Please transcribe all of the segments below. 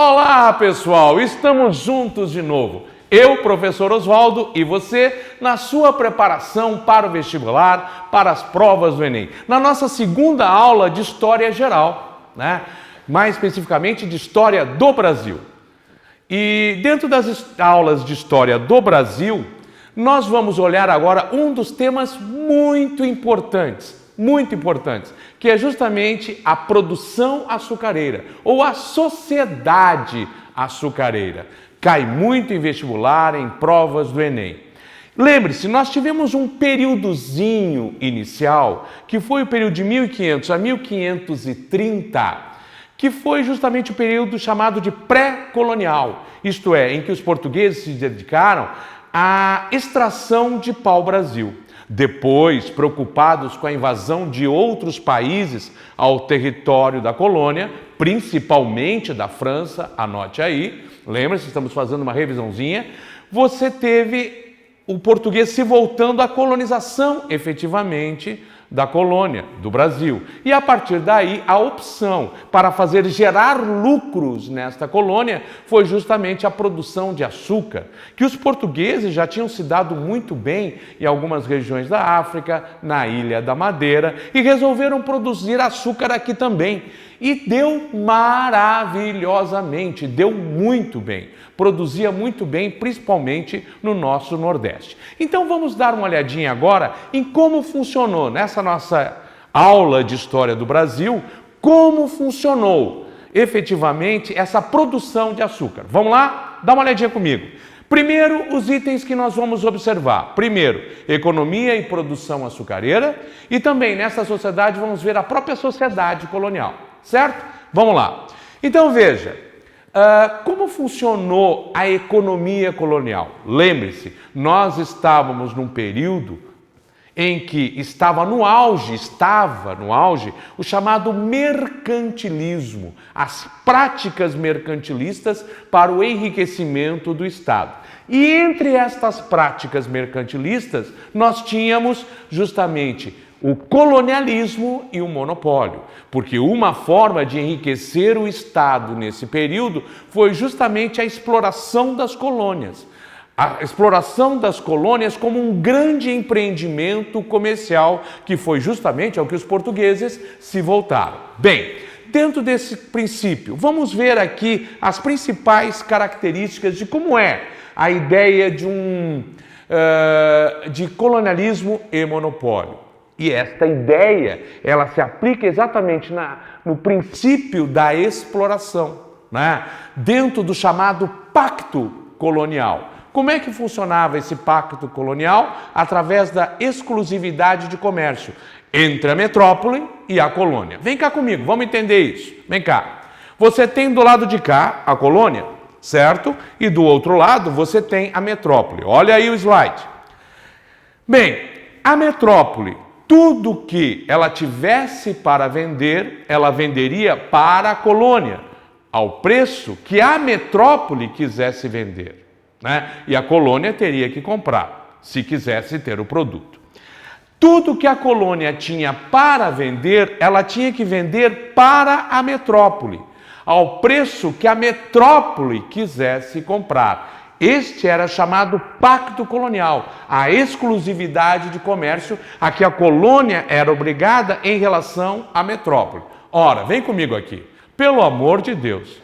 Olá, pessoal! Estamos juntos de novo. Eu, professor Oswaldo, e você na sua preparação para o vestibular, para as provas do Enem. Na nossa segunda aula de História Geral, mais especificamente de História do Brasil. E dentro das aulas de História do Brasil, nós vamos olhar agora um dos temas muito importantes, que é justamente a produção açucareira ou a sociedade açucareira. Cai muito em vestibular, em provas do Enem. Lembre-se, nós tivemos um períodozinho inicial, que foi o período de 1500 a 1530, que foi justamente o período chamado de pré-colonial, isto é, em que os portugueses se dedicaram à extração de pau-brasil. Depois, preocupados com a invasão de outros países ao território da colônia, principalmente da França, anote aí, lembra-se, estamos fazendo uma revisãozinha, você teve o português se voltando à colonização, efetivamente, da colônia, do Brasil. E a partir daí, a opção para fazer gerar lucros nesta colônia foi justamente a produção de açúcar, que os portugueses já tinham se dado muito bem em algumas regiões da África, na Ilha da Madeira, e resolveram produzir açúcar aqui também. E deu maravilhosamente, deu muito bem, produzia muito bem, principalmente no nosso Nordeste. Então vamos dar uma olhadinha agora em como funcionou, nessa nossa aula de História do Brasil, como funcionou efetivamente essa produção de açúcar. Vamos lá? Dá uma olhadinha comigo. Primeiro, os itens que nós vamos observar. Primeiro, economia e produção açucareira, e também nessa sociedade vamos ver a própria sociedade colonial. Certo? Vamos lá. Então veja, como funcionou a economia colonial? Lembre-se, nós estávamos num período em que estava no auge o chamado mercantilismo, as práticas mercantilistas para o enriquecimento do Estado. E entre estas práticas mercantilistas, nós tínhamos justamente o colonialismo e o monopólio, porque uma forma de enriquecer o Estado nesse período foi justamente a exploração das colônias. A exploração das colônias como um grande empreendimento comercial, que foi justamente ao que os portugueses se voltaram. Bem, dentro desse princípio, vamos ver aqui as principais características de como é a ideia de colonialismo e monopólio. E esta ideia, ela se aplica exatamente no princípio da exploração, dentro do chamado pacto colonial. Como é que funcionava esse pacto colonial? Através da exclusividade de comércio entre a metrópole e a colônia. Vem cá comigo, vamos entender isso. Vem cá. Você tem do lado de cá a colônia, certo? E do outro lado você tem a metrópole. Olha aí o slide. Bem, a metrópole, tudo que ela tivesse para vender, ela venderia para a colônia, ao preço que a metrópole quisesse vender. E a colônia teria que comprar, se quisesse ter o produto. Tudo que a colônia tinha para vender, ela tinha que vender para a metrópole, ao preço que a metrópole quisesse comprar. Este era chamado pacto colonial, a exclusividade de comércio a que a colônia era obrigada em relação à metrópole. Ora, vem comigo aqui, pelo amor de Deus,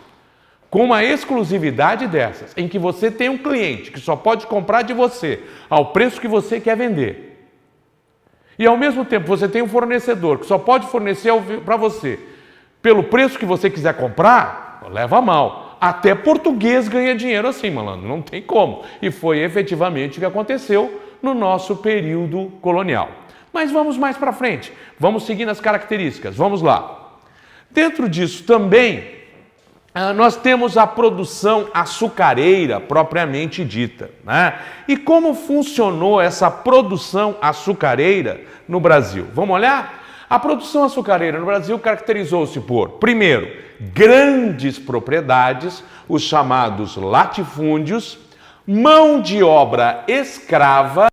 com uma exclusividade dessas, em que você tem um cliente que só pode comprar de você ao preço que você quer vender, e ao mesmo tempo você tem um fornecedor que só pode fornecer para você pelo preço que você quiser comprar, leva a mal. Até português ganha dinheiro assim, malandro, não tem como. E foi efetivamente o que aconteceu no nosso período colonial. Mas vamos mais para frente, vamos seguindo as características, vamos lá. Dentro disso também, nós temos a produção açucareira propriamente dita. E como funcionou essa produção açucareira no Brasil? Vamos olhar? A produção açucareira no Brasil caracterizou-se por, primeiro, grandes propriedades, os chamados latifúndios, mão de obra escrava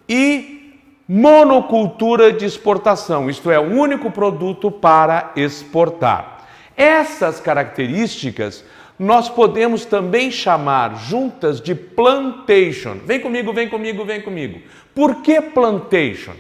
e monocultura de exportação, isto é, o único produto para exportar. Essas características nós podemos também chamar juntas de plantation. Vem comigo, vem comigo, vem comigo. Por que plantation?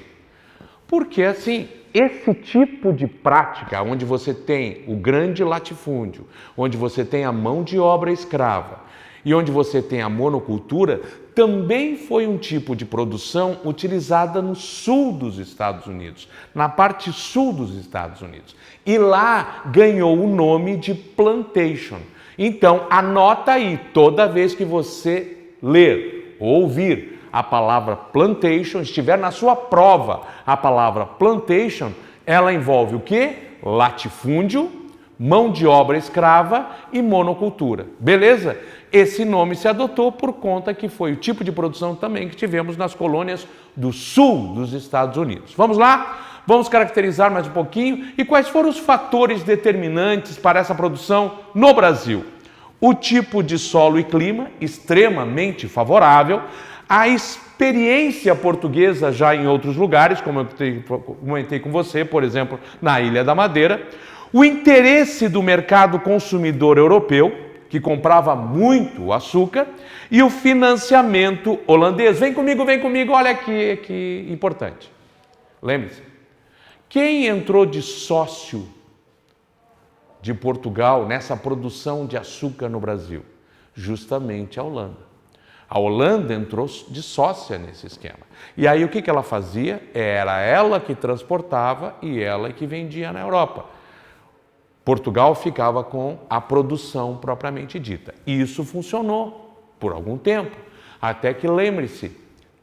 Porque assim, esse tipo de prática, onde você tem o grande latifúndio, onde você tem a mão de obra escrava e onde você tem a monocultura, também foi um tipo de produção utilizada no sul dos Estados Unidos, na parte sul dos Estados Unidos. E lá ganhou o nome de plantation. Então, anota aí, toda vez que você ler ou ouvir a palavra plantation, estiver na sua prova a palavra plantation, ela envolve o quê? Latifúndio, mão de obra escrava e monocultura. Beleza? Esse nome se adotou por conta que foi o tipo de produção também que tivemos nas colônias do sul dos Estados Unidos. Vamos lá? Vamos caracterizar mais um pouquinho e quais foram os fatores determinantes para essa produção no Brasil. O tipo de solo e clima extremamente favorável, a experiência portuguesa já em outros lugares, como eu comentei com você, por exemplo, na Ilha da Madeira, o interesse do mercado consumidor europeu, que comprava muito açúcar, e o financiamento holandês. Vem comigo, olha aqui, que importante. Lembre-se, quem entrou de sócio de Portugal nessa produção de açúcar no Brasil? Justamente a Holanda. A Holanda entrou de sócia nesse esquema. E aí o que ela fazia? Era ela que transportava e ela que vendia na Europa. Portugal ficava com a produção propriamente dita. E isso funcionou por algum tempo. Até que, lembre-se,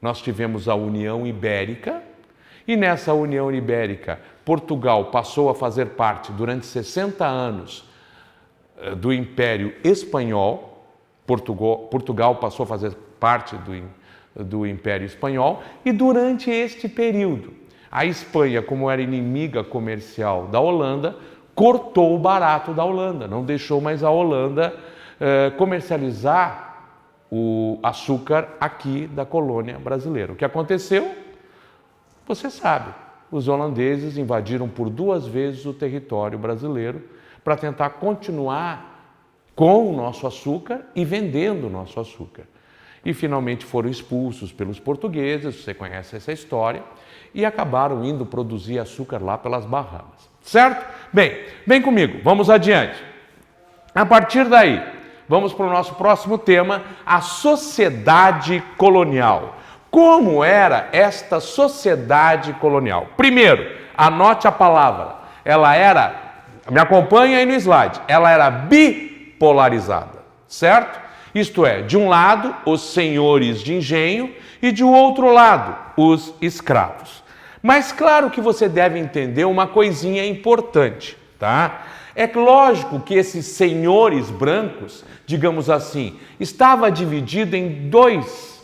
nós tivemos a União Ibérica, e nessa União Ibérica, Portugal passou a fazer parte, durante 60 anos, do Império Espanhol. Portugal passou a fazer parte do Império Espanhol, e durante este período, a Espanha, como era inimiga comercial da Holanda, cortou o barato da Holanda, não deixou mais a Holanda comercializar o açúcar aqui da colônia brasileira. O que aconteceu? Você sabe, os holandeses invadiram por 2 vezes o território brasileiro para tentar continuar com o nosso açúcar e vendendo o nosso açúcar. E finalmente foram expulsos pelos portugueses, você conhece essa história, e acabaram indo produzir açúcar lá pelas Bahamas. Certo? Bem, vem comigo, vamos adiante. A partir daí, vamos para o nosso próximo tema, a sociedade colonial. Como era esta sociedade colonial? Primeiro, anote a palavra. Ela era, me acompanha aí no slide, ela era bipolarizada, certo? Isto é, de um lado, os senhores de engenho e de outro lado, os escravos. Mas claro que você deve entender uma coisinha importante, tá? É lógico que esses senhores brancos, digamos assim, estava dividido em 2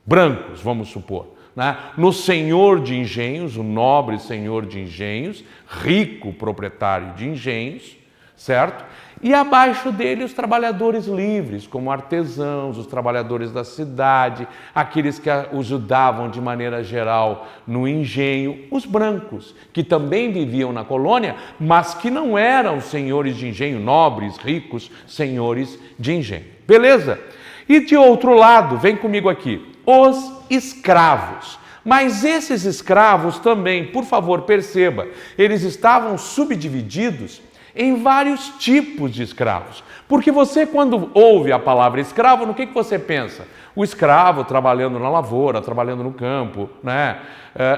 brancos, vamos supor, né? No senhor de engenhos, o nobre senhor de engenhos, rico proprietário de engenhos, certo? E abaixo dele os trabalhadores livres, como artesãos, os trabalhadores da cidade, aqueles que ajudavam de maneira geral no engenho, os brancos, que também viviam na colônia, mas que não eram senhores de engenho, nobres, ricos, senhores de engenho. Beleza? E de outro lado, vem comigo aqui, os escravos. Mas esses escravos também, por favor, perceba, eles estavam subdivididos em vários tipos de escravos. Porque você, quando ouve a palavra escravo, no que você pensa? O escravo trabalhando na lavoura, trabalhando no campo, né?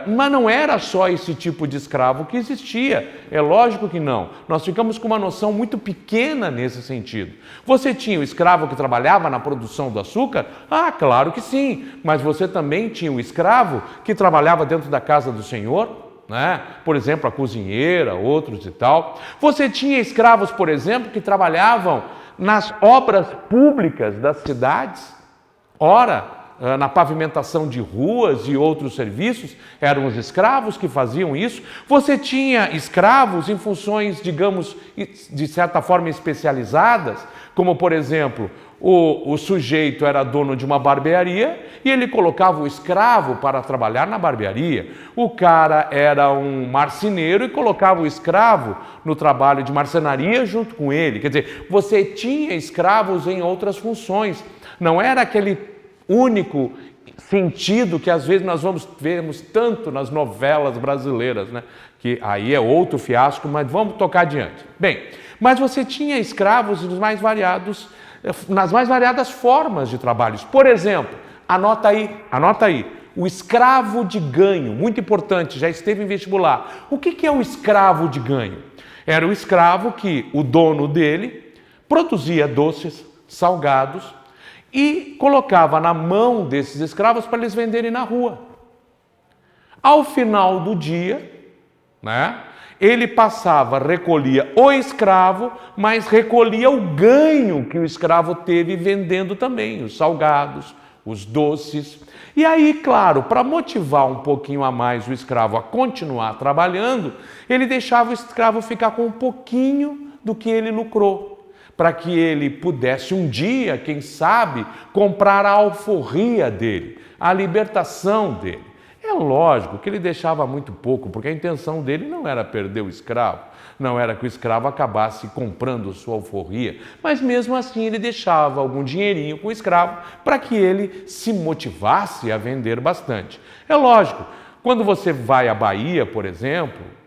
Mas não era só esse tipo de escravo que existia. É lógico que não. Nós ficamos com uma noção muito pequena nesse sentido. Você tinha o escravo que trabalhava na produção do açúcar? Ah, claro que sim. Mas você também tinha o escravo que trabalhava dentro da casa do senhor, né? Por exemplo, a cozinheira, outros e tal. Você tinha escravos, por exemplo, que trabalhavam nas obras públicas das cidades. Ora, na pavimentação de ruas e outros serviços, eram os escravos que faziam isso. Você tinha escravos em funções, digamos, de certa forma especializadas, como, por exemplo, o sujeito era dono de uma barbearia e ele colocava o escravo para trabalhar na barbearia. O cara era um marceneiro e colocava o escravo no trabalho de marcenaria junto com ele. Quer dizer, você tinha escravos em outras funções. Não era aquele único sentido que às vezes nós vemos tanto nas novelas brasileiras, né? Que aí é outro fiasco, mas vamos tocar adiante. Bem, mas você tinha escravos nas mais variadas formas de trabalhos. Por exemplo, anota aí, o escravo de ganho, muito importante, já esteve em vestibular. O que é o escravo de ganho? Era o escravo que o dono dele produzia doces, salgados e colocava na mão desses escravos para eles venderem na rua. Ao final do dia, né? Ele recolhia o escravo, mas recolhia o ganho que o escravo teve vendendo também, os salgados, os doces. E aí, claro, para motivar um pouquinho a mais o escravo a continuar trabalhando, ele deixava o escravo ficar com um pouquinho do que ele lucrou, para que ele pudesse um dia, quem sabe, comprar a alforria dele, a libertação dele. É lógico que ele deixava muito pouco, porque a intenção dele não era perder o escravo, não era que o escravo acabasse comprando sua alforria, mas mesmo assim ele deixava algum dinheirinho com o escravo para que ele se motivasse a vender bastante. É lógico, quando você vai à Bahia, por exemplo,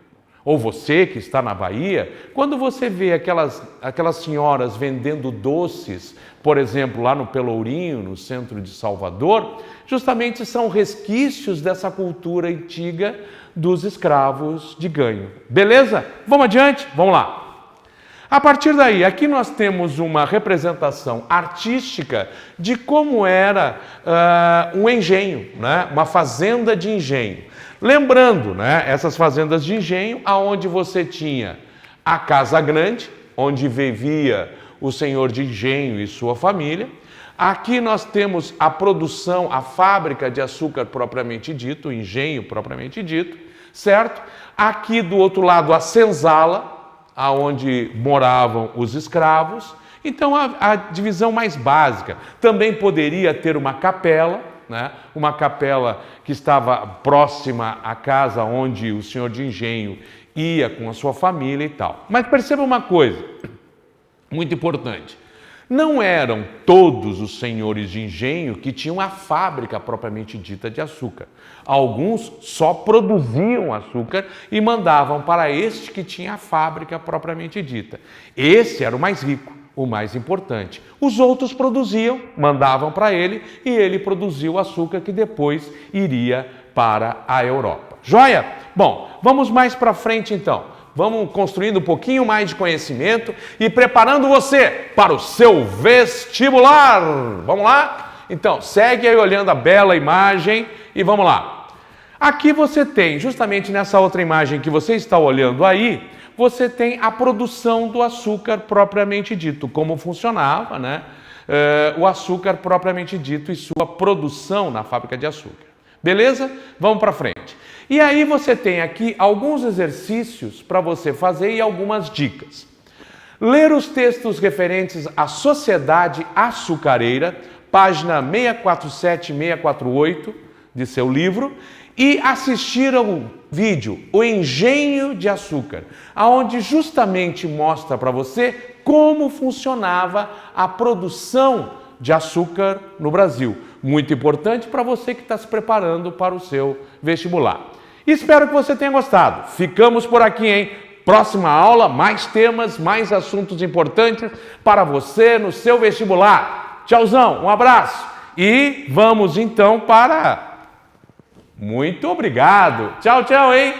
ou você que está na Bahia, quando você vê aquelas senhoras vendendo doces, por exemplo, lá no Pelourinho, no centro de Salvador, justamente são resquícios dessa cultura antiga dos escravos de ganho. Beleza? Vamos adiante? Vamos lá. A partir daí, aqui nós temos uma representação artística de como era um engenho, né? Uma fazenda de engenho. Lembrando, né, essas fazendas de engenho, aonde você tinha a casa grande, onde vivia o senhor de engenho e sua família. Aqui nós temos a produção, a fábrica de açúcar propriamente dito, o engenho propriamente dito, certo? Aqui do outro lado a senzala, aonde moravam os escravos. Então a divisão mais básica. Também poderia ter uma capela, né? Uma capela que estava próxima à casa onde o senhor de engenho ia com a sua família e tal. Mas perceba uma coisa muito importante. Não eram todos os senhores de engenho que tinham a fábrica propriamente dita de açúcar. Alguns só produziam açúcar e mandavam para este que tinha a fábrica propriamente dita. Esse era o mais rico, o mais importante. Os outros produziam, mandavam para ele e ele produzia o açúcar que depois iria para a Europa. Joia? Bom, vamos mais para frente então. Vamos construindo um pouquinho mais de conhecimento e preparando você para o seu vestibular. Vamos lá? Então, segue aí olhando a bela imagem e vamos lá. Aqui você tem, justamente nessa outra imagem que você está olhando aí, você tem a produção do açúcar propriamente dito, como funcionava, né? O açúcar propriamente dito e sua produção na fábrica de açúcar. Beleza? Vamos para frente. E aí você tem aqui alguns exercícios para você fazer e algumas dicas. Ler os textos referentes à sociedade açucareira, página 647 e 648 de seu livro, e assistir ao vídeo O Engenho de Açúcar, onde justamente mostra para você como funcionava a produção de açúcar no Brasil. Muito importante para você que está se preparando para o seu vestibular. Espero que você tenha gostado. Ficamos por aqui, hein? Próxima aula, mais temas, mais assuntos importantes para você no seu vestibular. Tchauzão, um abraço. E vamos então para... Muito obrigado. Tchau, tchau, hein?